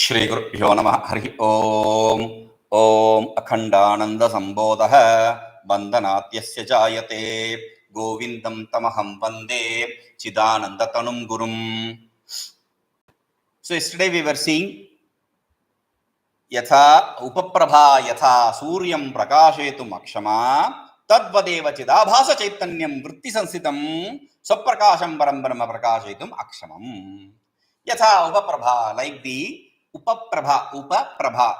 श्री गुरुभ्यो नमः हरि ओम ओम अखंडानंद संबोधः वंदनात्यस्य जायते गोविंदं तमहं वंदे चिदानंद तनुं गुरुम. So yesterday we were seeing yathā upaprabha yathā suryam prakāṣetum akṣamā tadvadeva cidābhāsa chaitanyam vritti sansitam svaprakaṣam param brahma prakāṣetum akṣamam. Yathā upaprabha, like the upaprabha,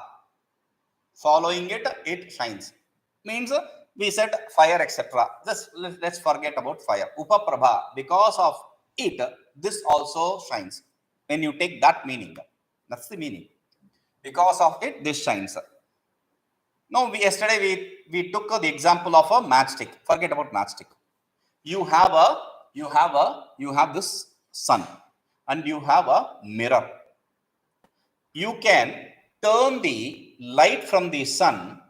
following it, it shines. Means we said fire, etc. Just let's forget about fire. Upaprabha, because of it, this also shines. When you take that meaning, that's the meaning. Because of it, this shines. Now, yesterday we took the example of a matchstick. Forget about matchstick. You have this sun, and you have a mirror. You can turn the light from the sun,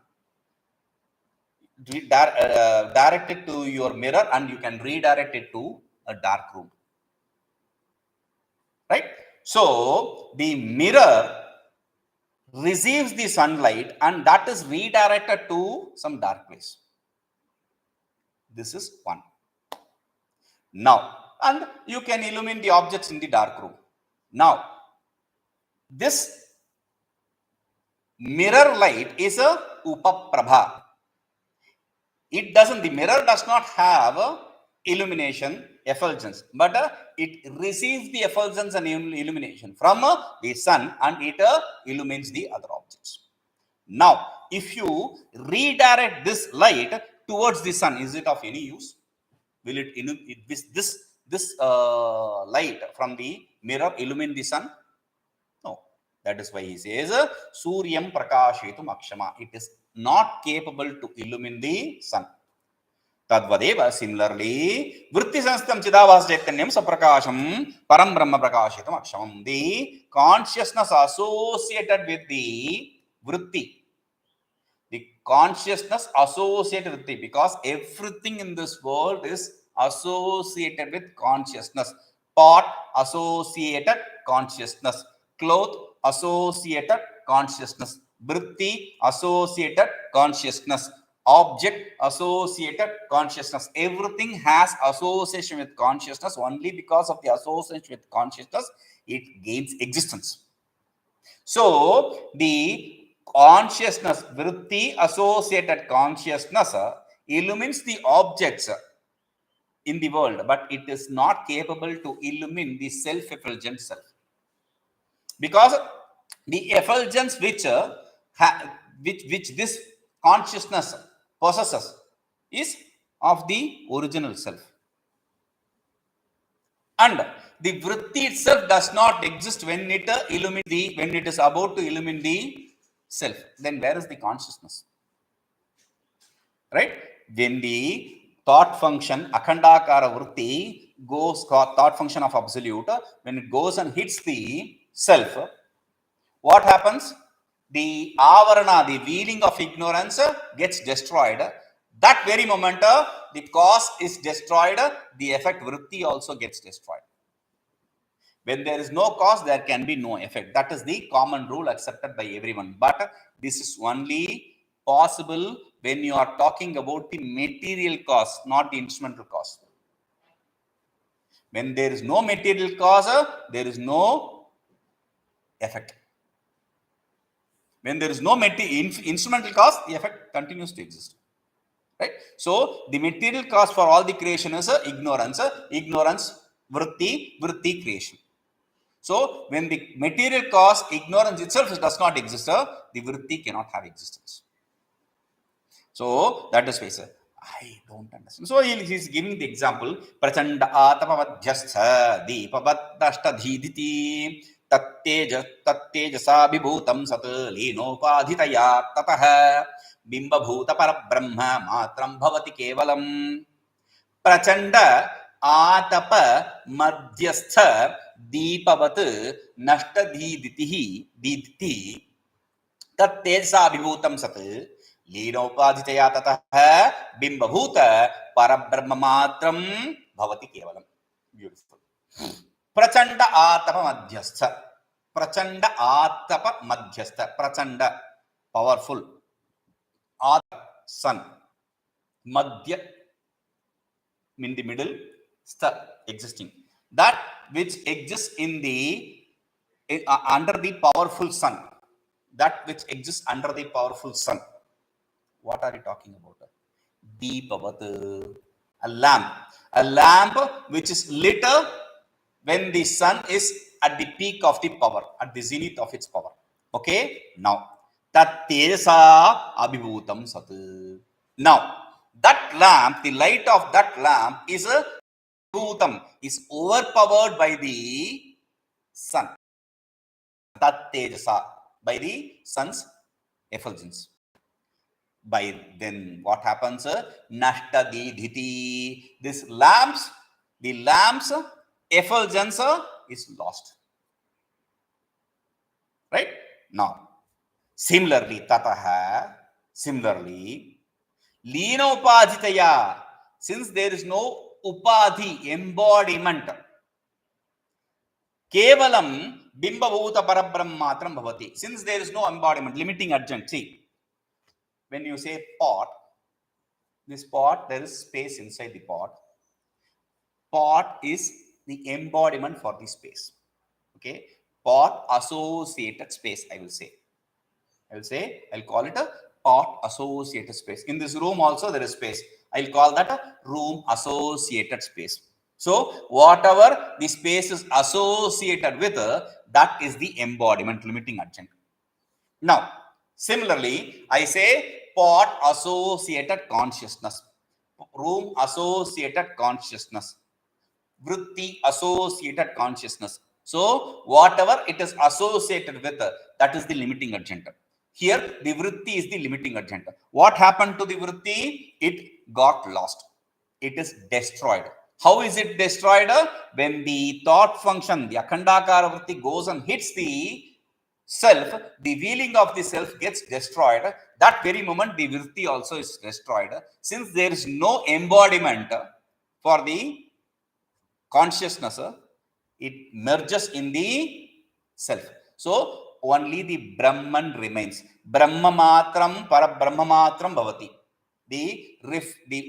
direct it to your mirror, and you can redirect it to a dark room. Right? So, the mirror receives the sunlight and that is redirected to some dark place. This is one. Now, and you can illumine the objects in the dark room. Now, this mirror light is a upaprabha. The mirror does not have illumination, effulgence, but it receives the effulgence and illumination from the sun and it illumines the other objects. Now, if you redirect this light towards the sun, is it of any use? Will this light from the mirror illumine the sun? No. That is why he says, Suryam prakāṣetum akṣamā. It is not capable to illumine the sun. Tadvadeva, similarly, vritti sansitam cidābhāsa chaitanyam saprakāṣam param brahma prakāṣetum akṣamam. The consciousness associated with the vṛtti. The consciousness associated with it, because everything in this world is associated with consciousness. Pot, associated consciousness. Cloth, associated consciousness. Vṛtti, associated consciousness. Object, associated consciousness. Everything has association with consciousness. Only because of the association with consciousness, it gains existence. So, the consciousness, vṛtti, associated consciousness, illumines the objects in the world, but it is not capable to illumine the self-effulgent self. Because the effulgence which this consciousness possesses is of the original self. And the vṛtti itself does not exist when it when it is about to illumine the self. Then where is the consciousness? Right? When the thought function, akhandakara vṛtti, goes, thought function of absolute, when it goes and hits the self, what happens? The avarana, the veiling of ignorance, gets destroyed. That very moment, the cause is destroyed, the effect vṛtti also gets destroyed. When there is no cause, there can be no effect. That is the common rule accepted by everyone. But this is only possible when you are talking about the material cause, not the instrumental cause. When there is no material cause, there is no effect. When there is no instrumental cause, the effect continues to exist. Right? So, the material cause for all the creation is ignorance. Ignorance, vṛtty, creation. So, when the material cause, ignorance itself does not exist, the vṛtty cannot have existence. So, that is why, sir, I don't understand. So, he is giving the example, prachanda ātapavadhyastha dīpavattashtadhīditi tattejasābhibhūtaṃ sallīnopādhitayā tataḥ bimbabhūtaparabrahmamātraṃ bhavati kevalam. Prachanda ātapa madhyastha dīpavat nashtadhīditi tattejasābhibhūtaṃ sallīnopādhitayā tataḥ bimbabhūtaparabrahmamātraṃ bhavati kevalam. Beautiful. prachanda atapa madhyastha. Prachanda atapa madhyastha. Prachanda, powerful. Atapa, sun. Madhya, in the middle. Stha, existing. That which exists in the under the powerful sun. That which exists under the powerful sun. What are you talking about? Deepavata, a lamp. A lamp which is lit when the sun is at the peak of the power, at the zenith of its power. Okay? Now, tattejasābhibhūtaṃ sat. Now, that lamp, the light of that lamp is a bhūtam, is overpowered by the sun. Tattejasā, by the sun's effulgence. By then what happens? Nashtadidhiti. This lamps, the lamp's effulgence is lost. Right? Now, similarly, tataḥ, similarly, sallīnopādhitayā, since there is no upadhi, embodiment, kevalam bimbabhūtaparabrahmamātraṃ bhavati. Since there is no embodiment, limiting agent. See, when you say pot, this pot, there is space inside the pot. Pot is the embodiment for the space. Okay? Pot associated space, I will say. I'll call it a pot associated space. In this room also there is space. I'll call that a room associated space. So, whatever the space is associated with, that is the embodiment, limiting agent. Now, similarly, I say pot associated consciousness, room associated consciousness, vṛttiā associated consciousness. So, whatever it is associated with, that is the limiting agent. Here, the vṛttiā is the limiting agent. What happened to the vṛttiā? It got lost. It is destroyed. How is it destroyed? When the thought function, the akhandakara vṛttiā, goes and hits the self, the wheeling of the self gets destroyed. That very moment, the vṛttiā also is destroyed. Since there is no embodiment for the consciousness, it merges in the self. So, only the Brahman remains. Brahmaṇyābhāsa parabrahmamātraṃ bhavati. The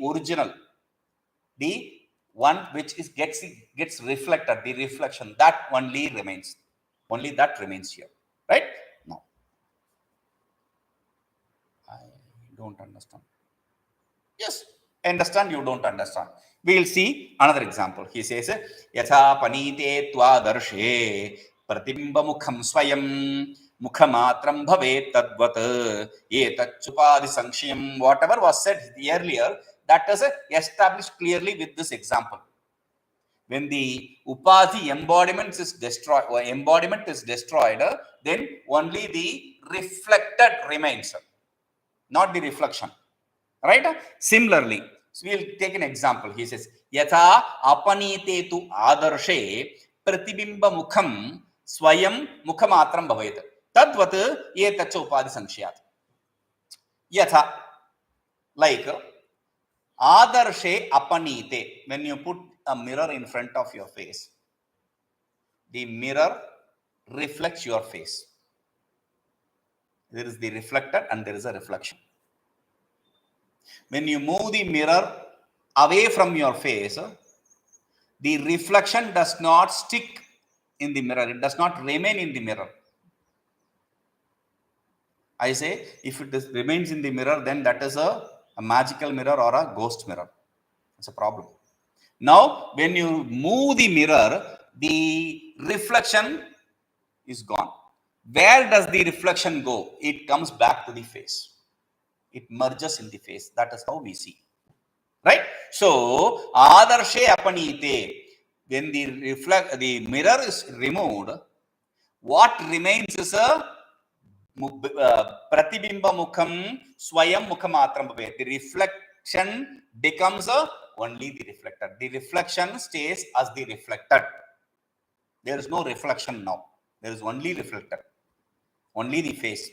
original, the one which is gets reflected, the reflection, that only remains. Only that remains here. Right? Now, I don't understand. Yes, understand, you don't understand. We will see another example. He says, yathāpanīte tvādarśe pratibimbamukhaṃ svayam mukhamātraṃ bhavettadvadetaccopādhisaṅkṣayāt etatchupadhisaṅkṣayam. Whatever was said earlier, that is established clearly with this example. When the upadhi embodiment is destroyed, then only the reflected remains, not the reflection. Right? Similarly, so we'll take an example. He says, yathāpanīte tu ādarśe pratibimbamukhaṃ svayam mukhamātraṃ bhavet. Tadvat yathācopādhisaṅkṣayāt. Yathā, like ādarśe apanīte, when you put a mirror in front of your face, the mirror reflects your face. There is the reflected and there is a reflection. When you move the mirror away from your face, the reflection does not stick in the mirror. It does not remain in the mirror. I say, if it remains in the mirror, then that is a magical mirror or a ghost mirror. It's a problem. Now, when you move the mirror, the reflection is gone. Where does the reflection go? It comes back to the face. It merges in the face. That is how we see. Right? So, ādarśe apanīte, when the mirror is removed, what remains is a pratibimbamukhaṃ svayam mukhamātraṃ. The reflection becomes only the reflected. The reflection stays as the reflected. There is no reflection now. There is only reflected. Only the face.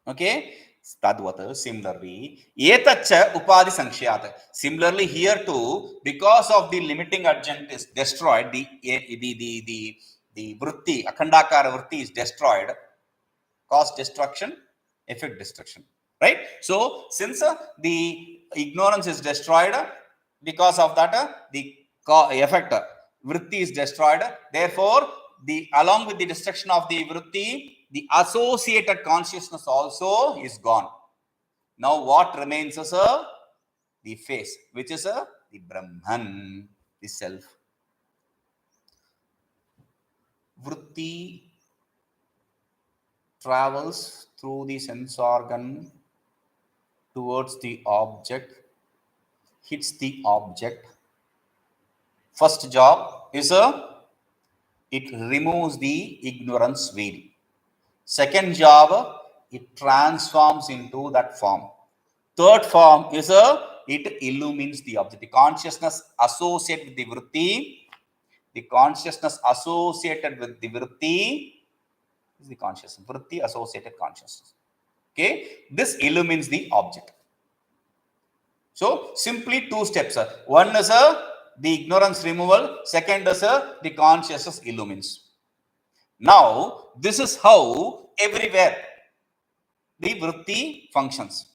Okay? Tadvat, similarly, etacha upādhisaṅkṣayāt. Similarly, here too, because of the limiting agent is destroyed, the vṛtti, akhandākara vṛtti is destroyed, cause destruction, effect destruction. Right? So, since the ignorance is destroyed, because of that, the effect, vṛtti is destroyed. Therefore, along with the destruction of the vṛtti, the associated consciousness also is gone. Now, what remains is the face, which is the Brahman, the self. Vṛtti travels through the sense organ towards the object, hits the object. First job is it removes the ignorance veil. Second job, it transforms into that form. Third form is it illumines the object. The consciousness associated with the vṛtti, the consciousness associated with the vṛtti is the consciousness. Vṛtti associated consciousness. Okay, this illumines the object. So simply two steps. One is the ignorance removal. Second is the consciousness illumines. Now, this is how everywhere the vṛtti functions.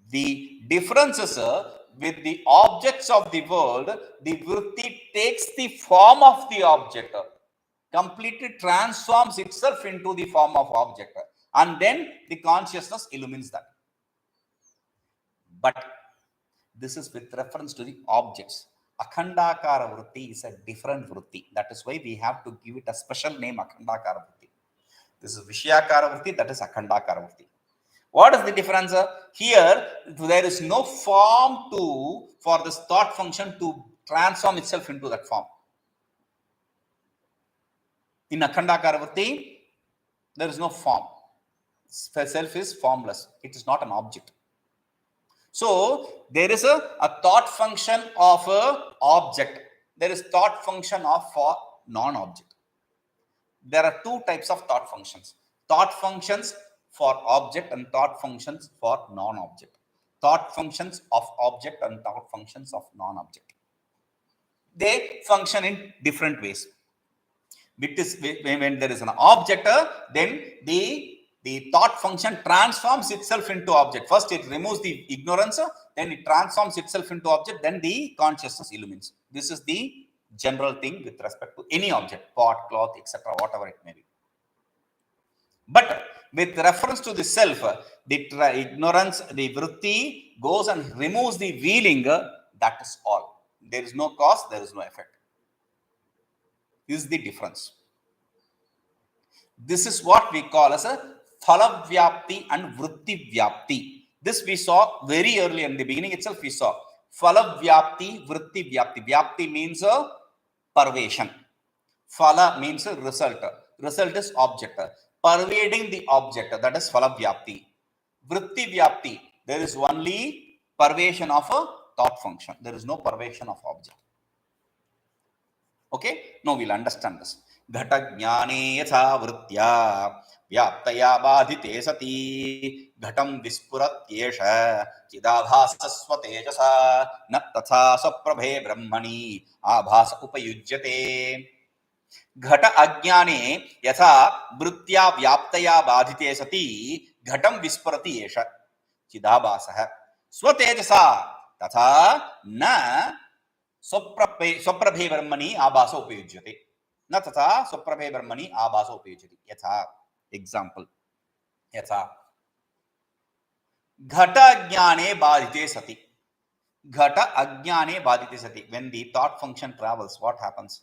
The difference is with the objects of the world, the vṛtti takes the form of the object, completely transforms itself into the form of object, and then the consciousness illumines that. But this is with reference to the objects. Akhandākara vṛtti is a different vṛtti. That is why we have to give it a special name, Akhandākara vṛtti. This is Vishyākara vṛtti, that is Akhandākara vṛtti. What is the difference? Here, there is no form for this thought function to transform itself into that form. In Akhandākara vṛtti, there is no form. Self is formless. It is not an object. So, there is a thought function of a object. There is thought function for non-object. There are two types of thought functions. Thought functions for object and thought functions for non-object. Thought functions of object and thought functions of non-object. They function in different ways. When there is an object, then the thought function transforms itself into object. First, it removes the ignorance, then it transforms itself into object, then the consciousness illumines. This is the general thing with respect to any object, pot, cloth, etc., whatever it may be. But with reference to the self, the ignorance, the vṛtti goes and removes the veiling. That is all. There is no cause, there is no effect. This is the difference. This is what we call as a phalavyāpti and vṛttivyāpti. This we saw very early in the beginning itself. We saw phalavyāpti, vṛttivyāpti. Vyāpti means a pervasion. Phala means a result. Result is object. Pervading the object, that is phalavyāpti. Vṛttivyāpti, there is only pervasion of a thought function. There is no pervasion of object. Okay, now we'll understand this. ಘಟಜ್ಞಾನೆ ಯಥಾ ವೃತ್ತ್ಯಾ ವ್ಯಾಪ್ತಯಾ ಬಾಧಿತೆ ಸತಿ ಘಟಂ ವಿಸ್ಫುರತ್ಯೇಷ cidābhāsa svatejasā ನ ತಥಾ ಸಪ್ರಭೆ ಬ್ರಹ್ಮಣಿ ಆಭಾಸ ಉಪಯುಜ್ಯತೆ. ಘಟ ಅಜ್ಞಾನೆ ಯಥಾ ವೃತ್ತ್ಯಾ ವ್ಯಾಪ್ತಯಾ ಬಾಧಿತೆ ಸತಿ ಘಟಂ ವಿಸ್ಫುರತಿ ಏಷ cidābhāsa svatejasā ತಥಾ ನ svaprabhe brahmani abhasa upayujyate. Na tatha svaprabhe brahmani abhasa upayujyate. Yathā. Example. Yathā. Ghaṭājñāne bādhite sati. Ghata ajñāne bādhite sati. When the thought function travels, what happens?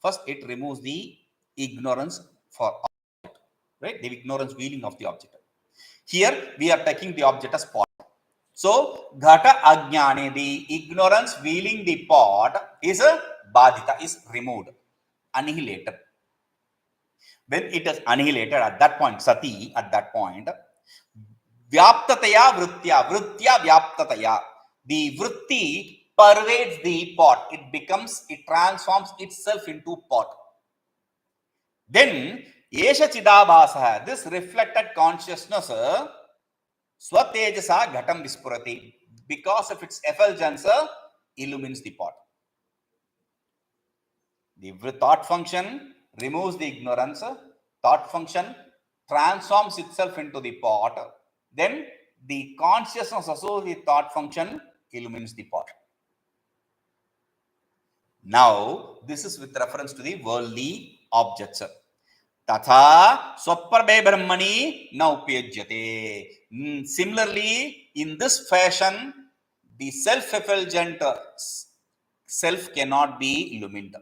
First, it removes the ignorance for object. Right? The ignorance veiling of the object. Here, we are taking the object as pot. So, ghata ajñāne, the ignorance veiling the pot is a bādhita, is removed, annihilated. When it is annihilated at that point, sati, at that point, vyāptayā vṛttyā vyāptayā. The vṛtti pervades the pot. It transforms itself into pot. Then, yesha cidābhāsa, this reflected consciousness svatejasā ghaṭaṃ vispurati. Because of its effulgence, illumines the pot. The thought function removes the ignorance. Thought function transforms itself into the pot. Then the consciousness associated with thought function illumines the pot. Now, this is with reference to the worldly objects. tathā svaprabhe brahmani na upayujyate. Similarly, in this fashion, the self-effulgent self cannot be illumined.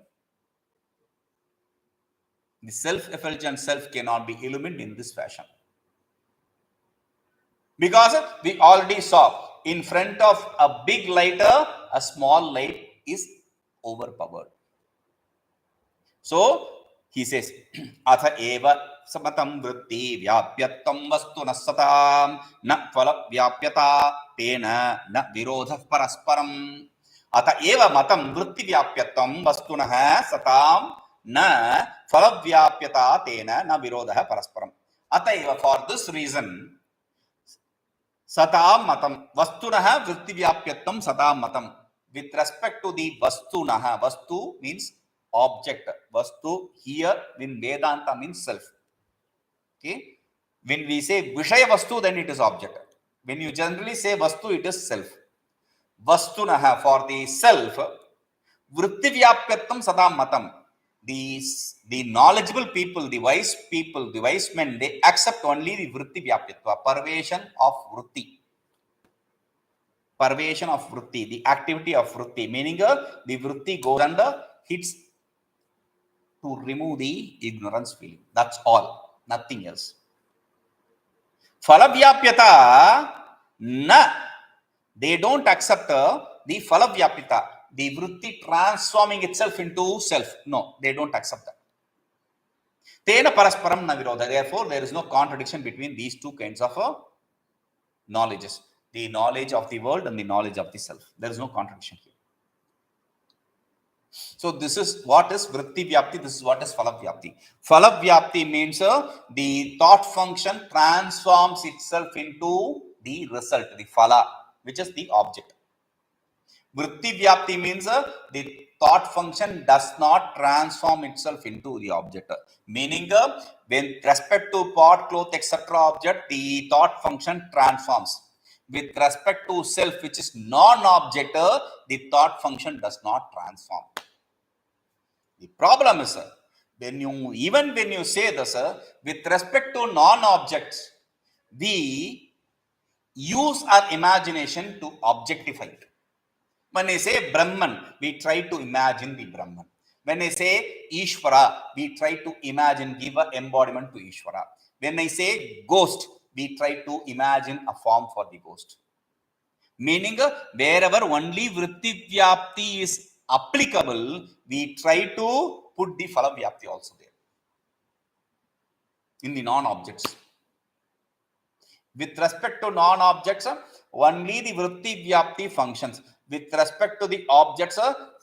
The self-effulgent self cannot be illumined in this fashion. Because we already saw, in front of a big light, a small light is overpowered. So, he says, atha eva mataṃ vṛttivyāpyatvaṃ vastunaḥ satām na phalavyāpyatā tena na virodhah parasparam. Atha eva mataṃ vṛttivyāpyatvaṃ vastunaḥ satām na phalavyāpyatā tena na virodhah parasparam. Atha eva, for this reason, satām mataṃ vastunaḥ vṛttivyāpyatvaṃ satām mataṃ. With respect to the vastunaḥ, vastu means object. Vastu here in Vedanta means self. Okay. When we say vishaya vastu, then it is object. When you generally say vastu, it is self. Vastunaḥ, for the self. Vṛttivyāpyatvaṃ satām mataṃ. The knowledgeable people, the wise men, they accept only the vṛttivyāpyatva, pervasion of vṛtti. Pervasion of vṛtti, the activity of vṛtti, meaning the vṛtti goes and hits to remove the ignorance feeling. That's all, nothing else. Phalavyāpyatā, na, they don't accept the phalavyāpyatā, the vṛtti transforming itself into self. No, they don't accept that. Tena parasparam na virodha. Therefore, there is no contradiction between these two kinds of knowledges. The knowledge of the world and the knowledge of the self. There is no contradiction here. So this is what is vṛttivyāpti, this is what is phalavyāpti. Phalavyāpti means the thought function transforms itself into the result, the phala, which is the object. Vṛttivyāpti means the thought function does not transform itself into the object. Meaning, when respect to pot, cloth, etc. object, the thought function transforms. With respect to self, which is non-object, the thought function does not transform. The problem is, even when you say this, with respect to non-objects, we use our imagination to objectify it. When I say Brahman, we try to imagine the Brahman. When I say Ishvara, we try to imagine, give an embodiment to Ishvara. When I say ghost, we try to imagine a form for the ghost. Meaning, wherever only vṛttivyāpti is applicable, we try to put the phalavyāpti also there. In the non-objects. With respect to non-objects, only the vṛttivyāpti functions. With respect to the objects,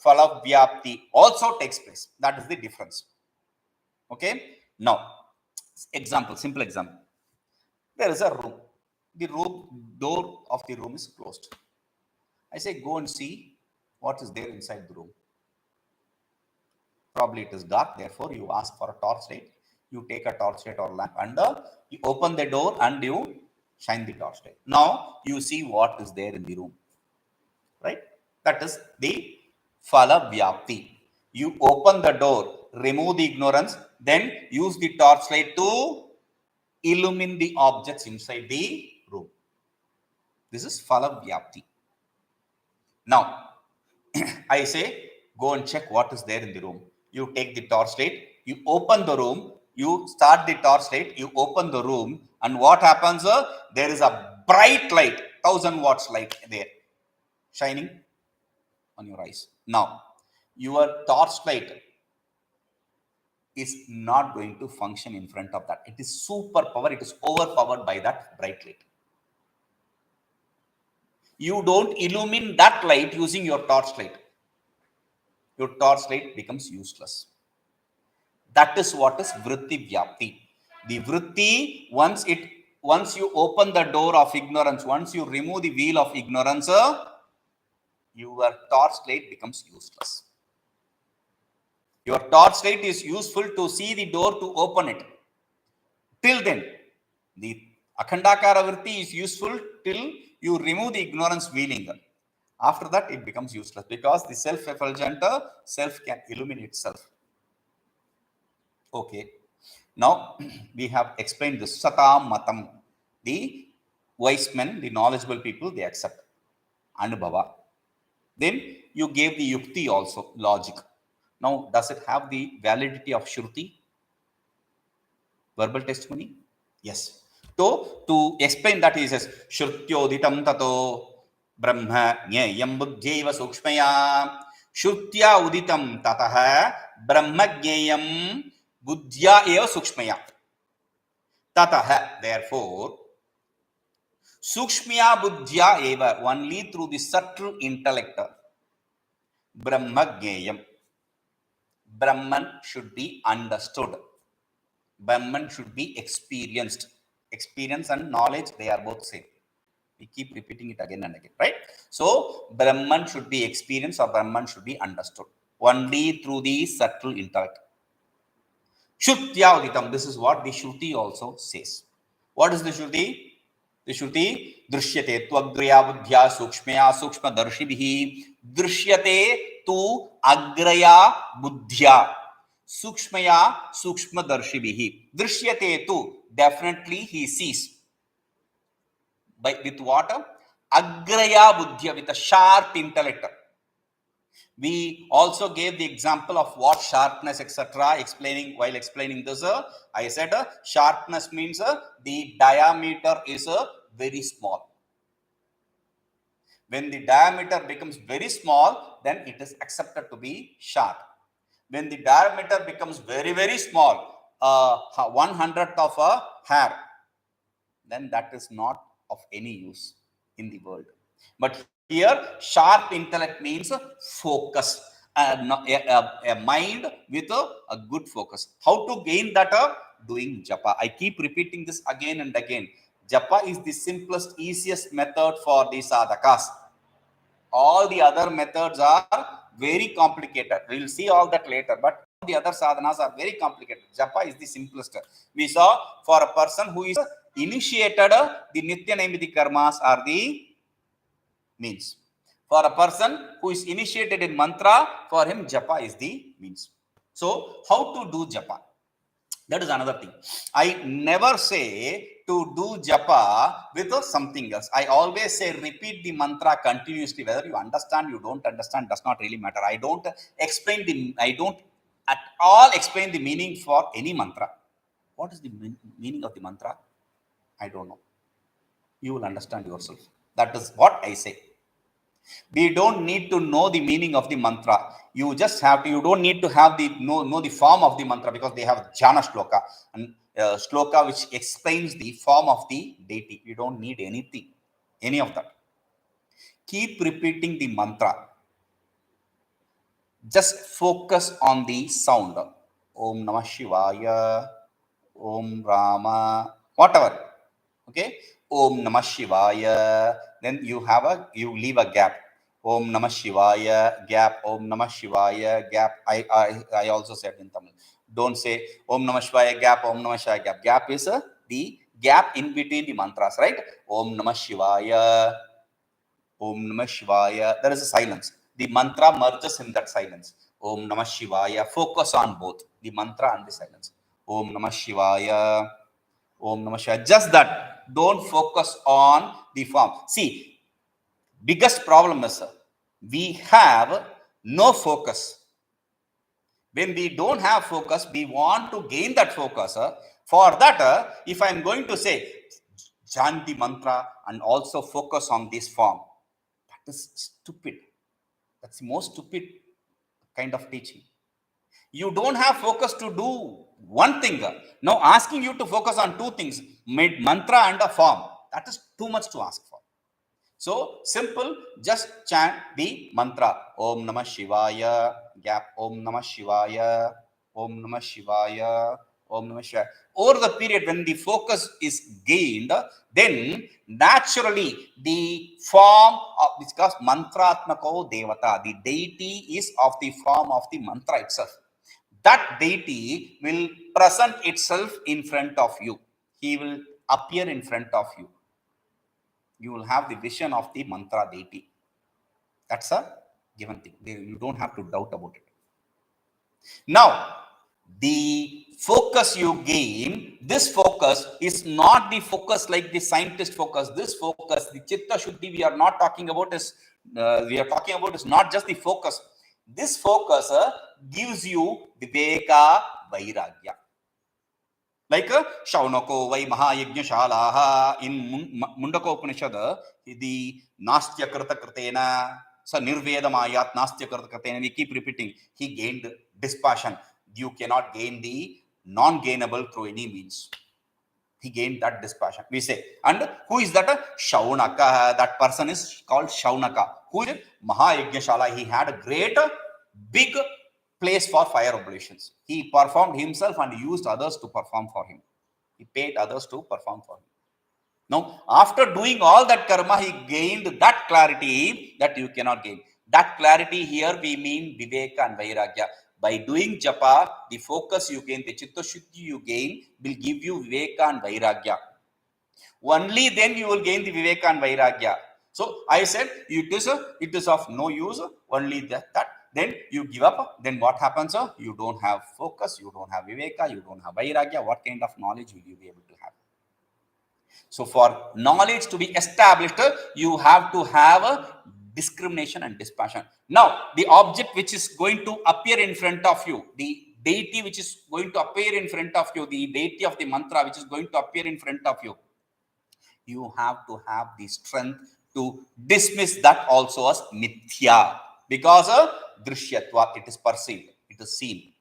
phalavyāpti also takes place. That is the difference. Okay. Now, example, simple example. There is a room. The door of the room is closed. I say, go and see what is there inside the room. Probably it is dark. Therefore, you ask for a torchlight. You take a torchlight or lamp and you open the door and you shine the torchlight. Now, you see what is there in the room. Right? That is the phalavyāpti. You open the door, remove the ignorance, then use the torchlight to illumine the objects inside the room. This is phalavyāpti. Now, I say, go and check what is there in the room. You take the torchlight, you open the room, you start the torchlight, you open the room, and what happens? There is a bright light, 1000 watts light there, shining on your eyes. Now, your torchlight is not going to function in front of that. It is superpower. It is overpowered by that bright light. You don't illumine that light using your torchlight. Your torchlight becomes useless. That is what is vṛttivyāpti. The vṛtti, once it once you open the door of ignorance, once you remove the wheel of ignorance, your torchlight becomes useless. Your torchlight is useful to see the door, to open it. Till then, the akhandakara vritti is useful till you remove the ignorance wheeling. After that, it becomes useless because the self-effulgent self can illuminate itself. Okay. Now, we have explained the satām mataṃ. The wise men, the knowledgeable people, they accept. Anubhava. Then you gave the yukti also, logic. Now, does it have the validity of shruti? Verbal testimony? Yes. So, to explain that, he says, shrutyoditam tato brahmaṇyābhāsa buddhyaiva sukṣmayā. Shrutyā uditam tataḥ brahmaṇyābhāsa buddhyā eva sukṣmayā. Tataḥ, therefore, sukṣmaya buddhya eva, only through the subtle intellect, brahmaṇyābhāsa. Brahman should be understood. Brahman should be experienced. Experience and knowledge, they are both same. We keep repeating it again and again, right? So, Brahman should be experienced or Brahman should be understood. Only through the subtle intellect. Shrutyā uditam, this is what the Shruti also says. What is the Shruti? The Shruti, drishyate tvagraya buddhya sukṣmaya sukṣmadarshibihi drishyate tu agraya buddhya sukṣmaya sukṣmadarshibihi. Drishyate tu, definitely he sees. With what? Agraya buddhya, with a sharp intellect. We also gave the example of what sharpness, etc. While explaining this, I said sharpness means the diameter is very small. When the diameter becomes very small, then it is accepted to be sharp. When the diameter becomes very, very small, 1/100th of a hair, then that is not of any use in the world. But here, sharp intellect means focus, a mind with a good focus. How to gain that? Doing japa. I keep repeating this again and again. Japa is the simplest, easiest method for the sadhakas. All the other methods are very complicated. We will see all that later. But the other sadhanas are very complicated. Japa is the simplest. We saw for a person who is initiated, the nitya naimiti karmas are the means. For a person who is initiated in mantra, for him japa is the means. So, how to do japa? That is another thing. I never say to do japa with something else. I always say repeat the mantra continuously. Whether you understand, you don't understand, does not really matter. I don't at all explain the meaning for any mantra. What is the meaning of the mantra? I don't know. You will understand yourself. That is what I say. We don't need to know the meaning of the mantra. You just have to, you don't need to have the know the form of the mantra, because they have jnana shloka and shloka which explains the form of the deity. You don't need anything, any of that. Keep repeating the mantra. Just focus on the sound. Om Namah Shivaya, Om Rama, whatever. Okay. Om Namah Shivaya. Then you leave a gap. Om Namah Shivaya, gap. Om Namah Shivaya, gap. I also said in Tamil. Don't say Om Namah Shivaya, gap. Om Namah Shivaya, gap. Gap is the gap in between the mantras, right? Om Namah Shivaya, Om Namah Shivaya. There is a silence. The mantra merges in that silence. Om Namah Shivaya. Focus on both the mantra and the silence. Om Namah Shivaya, Om Namah Shivaya. Just that. Don't focus on the form. See, biggest problem is we have no focus. When we don't have focus, we want to gain that focus. For that, if I am going to say chant the mantra and also focus on this form, that is stupid. That's the most stupid kind of teaching. You don't have focus to do one thing. Now asking you to focus on two things, mantra and a form, that is too much to ask for. So simple, just chant the mantra. Om Namah Shivaya, gap. Om Namah Shivaya, Om Namah Shivaya, Om Namah Shivaya. Over the period when the focus is gained, then naturally the form of, because mantratmako devata, the deity is of the form of the mantra itself. That deity will present itself in front of you. He will appear in front of you. You will have the vision of the mantra deity. That's a given thing. You don't have to doubt about it. Now, the focus you gain, this focus is not the focus like the scientist focus. This focus, the chitta shuddhi we are not talking about is, not just the focus. This focus gives you viveka vairagya. Like Shaunako vai mahayajñāshālaha in Mundaka Upanishad, the nastya krita kritena, so nirvedamayat nastya krita kritena, we keep repeating, he gained dispassion. You cannot gain the non-gainable through any means. He gained that dispassion. We say, and who is that? Shaunaka. That person is called Shaunaka. Who is Mahayajñāshala? He had a great, big place for fire oblations. He performed himself and used others to perform for him. He paid others to perform for him. Now, after doing all that karma, he gained that clarity that you cannot gain. That clarity here we mean viveka and vairagya. By doing japa, the focus you gain, the chitta shuddhi you gain will give you viveka and vairagya. Only then you will gain the viveka and vairagya. So I said it is of no use. Only that then you give up. Then what happens? You don't have focus, you don't have viveka, you don't have vairagya. What kind of knowledge will you be able to have? So for knowledge to be established, you have to have a discrimination and dispassion. Now, the object which is going to appear in front of you, the deity which is going to appear in front of you, the deity of the mantra which is going to appear in front of you, you have to have the strength to dismiss that also as mithya. Because drishyatvat, it is perceived, it is seen.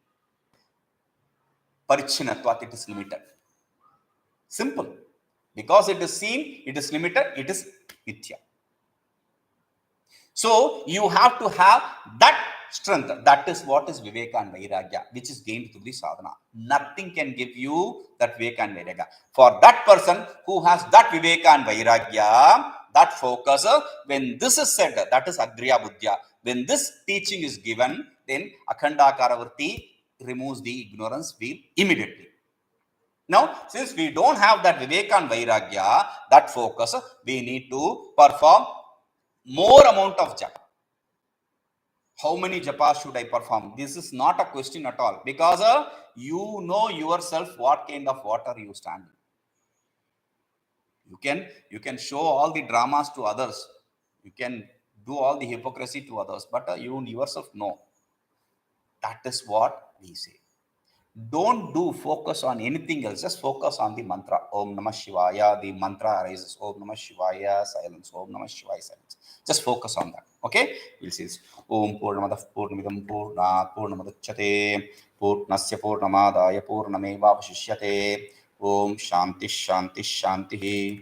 Parichinatvat, it is limited. Simple. Because it is seen, it is limited, it is mithya. So you have to have that strength. That is what is viveka and vairagya, which is gained through the sadhana. Nothing can give you that viveka and vairagya. For that person who has that viveka and vairagya, that focus, when this is said, that is agriya buddhya. When this teaching is given, then akhandakara vritti removes the ignorance wheel immediately. Now, since we don't have that viveka and vairagya, that focus, we need to perform more amount of japa. How many japas should I perform? This is not a question at all, because you know yourself what kind of water you stand in. You can show all the dramas to others. You can do all the hypocrisy to others, but you yourself know. That is what we say. Don't do focus on anything else. Just focus on the mantra. Om Namah Shivaya. The mantra arises. Om Namah Shivaya. Silence. Om Namah Shivaya. Silence. Just focus on that. Okay? We'll see this. Om Purnamadaḥ Purnamidam Purnāt Purnamudachyate Purnasya Purnamadaya Purnamevavashishyate. Om Shanti Shanti Shanti.